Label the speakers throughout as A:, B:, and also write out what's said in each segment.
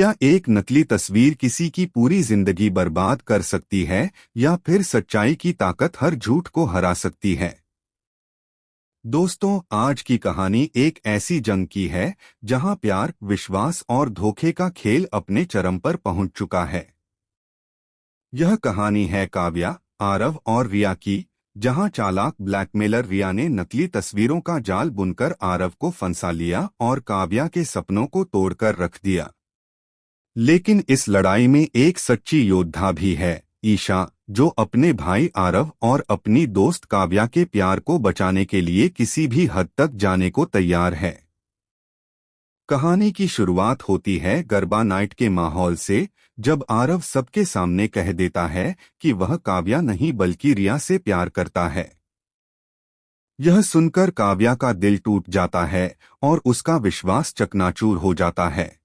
A: क्या एक नकली तस्वीर किसी की पूरी जिंदगी बर्बाद कर सकती है या फिर सच्चाई की ताकत हर झूठ को हरा सकती है? दोस्तों, आज की कहानी एक ऐसी जंग की है जहां प्यार, विश्वास और धोखे का खेल अपने चरम पर पहुंच चुका है। यह कहानी है काव्या, आरव और रिया की, जहां चालाक ब्लैकमेलर रिया ने नकली तस्वीरों का जाल बुनकर आरव को फंसा लिया और काव्या के सपनों को तोड़कर रख दिया। लेकिन इस लड़ाई में एक सच्ची योद्धा भी है, ईशा, जो अपने भाई आरव और अपनी दोस्त काव्या के प्यार को बचाने के लिए किसी भी हद तक जाने को तैयार है। कहानी की शुरुआत होती है गरबा नाइट के माहौल से, जब आरव सबके सामने कह देता है कि वह काव्या नहीं बल्कि रिया से प्यार करता है। यह सुनकर काव्या का दिल टूट जाता है और उसका विश्वास चकनाचूर हो जाता है।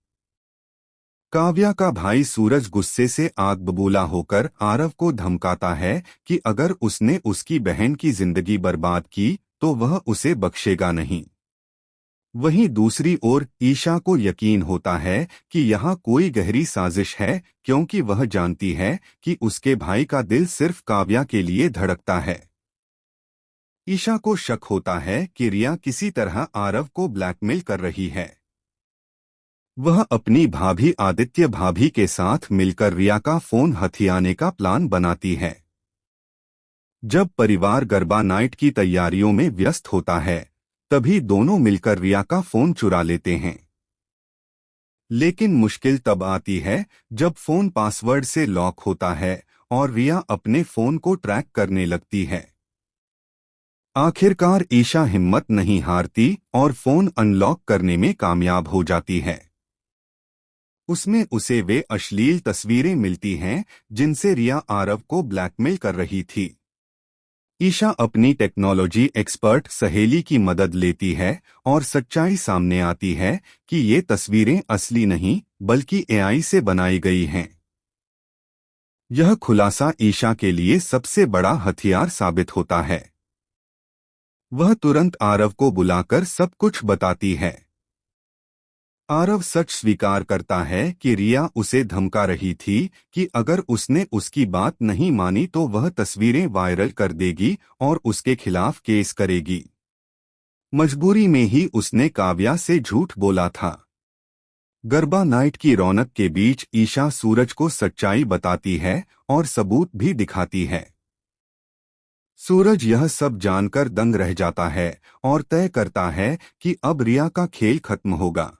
A: काव्या का भाई सूरज गुस्से से आग बबूला होकर आरव को धमकाता है कि अगर उसने उसकी बहन की जिंदगी बर्बाद की तो वह उसे बख्शेगा नहीं। वहीं दूसरी ओर ईशा को यकीन होता है कि यहाँ कोई गहरी साजिश है, क्योंकि वह जानती है कि उसके भाई का दिल सिर्फ काव्या के लिए धड़कता है। ईशा को शक होता है कि रिया किसी तरह आरव को ब्लैकमेल कर रही है। वह अपनी भाभी आदित्य भाभी के साथ मिलकर रिया का फोन हथियाने का प्लान बनाती है। जब परिवार गरबा नाइट की तैयारियों में व्यस्त होता है, तभी दोनों मिलकर रिया का फोन चुरा लेते हैं। लेकिन मुश्किल तब आती है जब फोन पासवर्ड से लॉक होता है और रिया अपने फोन को ट्रैक करने लगती है। आखिरकार ईशा हिम्मत नहीं हारती और फोन अनलॉक करने में कामयाब हो जाती है। उसमें उसे वे अश्लील तस्वीरें मिलती हैं जिनसे रिया आरव को ब्लैकमेल कर रही थी। ईशा अपनी टेक्नोलॉजी एक्सपर्ट सहेली की मदद लेती है और सच्चाई सामने आती है कि ये तस्वीरें असली नहीं बल्कि एआई से बनाई गई हैं। यह खुलासा ईशा के लिए सबसे बड़ा हथियार साबित होता है। वह तुरंत आरव को बुलाकर सब कुछ बताती है। आरव सच स्वीकार करता है कि रिया उसे धमका रही थी कि अगर उसने उसकी बात नहीं मानी तो वह तस्वीरें वायरल कर देगी और उसके खिलाफ केस करेगी। मजबूरी में ही उसने काव्या से झूठ बोला था। गरबा नाइट की रौनक के बीच ईशा सूरज को सच्चाई बताती है और सबूत भी दिखाती है। सूरज यह सब जानकर दंग रह जाता है और तय करता है कि अब रिया का खेल खत्म होगा।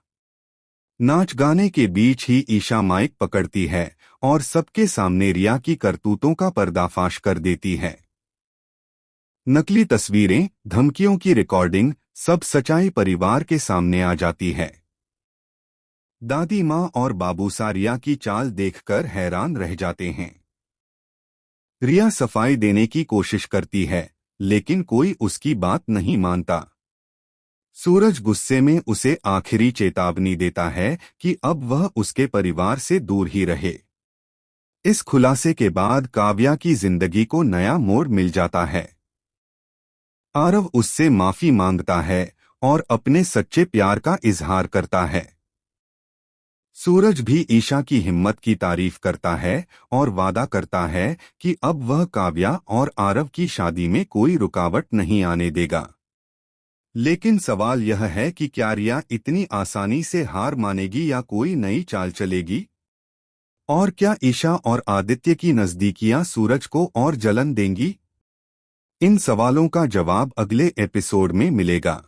A: नाच गाने के बीच ही ईशा माइक पकड़ती है और सबके सामने रिया की करतूतों का पर्दाफाश कर देती है। नकली तस्वीरें, धमकियों की रिकॉर्डिंग, सब सच्चाई परिवार के सामने आ जाती है। दादी माँ और बाबूसा रिया की चाल देखकर हैरान रह जाते हैं। रिया सफाई देने की कोशिश करती है, लेकिन कोई उसकी बात नहीं मानता। सूरज गुस्से में उसे आखिरी चेतावनी देता है कि अब वह उसके परिवार से दूर ही रहे। इस खुलासे के बाद काव्या की जिंदगी को नया मोड़ मिल जाता है। आरव उससे माफी मांगता है और अपने सच्चे प्यार का इजहार करता है। सूरज भी ईशा की हिम्मत की तारीफ करता है और वादा करता है कि अब वह काव्या और आरव की शादी में कोई रुकावट नहीं आने देगा। लेकिन सवाल यह है कि क्या रिया इतनी आसानी से हार मानेगी या कोई नई चाल चलेगी? और क्या ईशा और आदित्य की नजदीकियां सूरज को और जलन देंगी? इन सवालों का जवाब अगले एपिसोड में मिलेगा।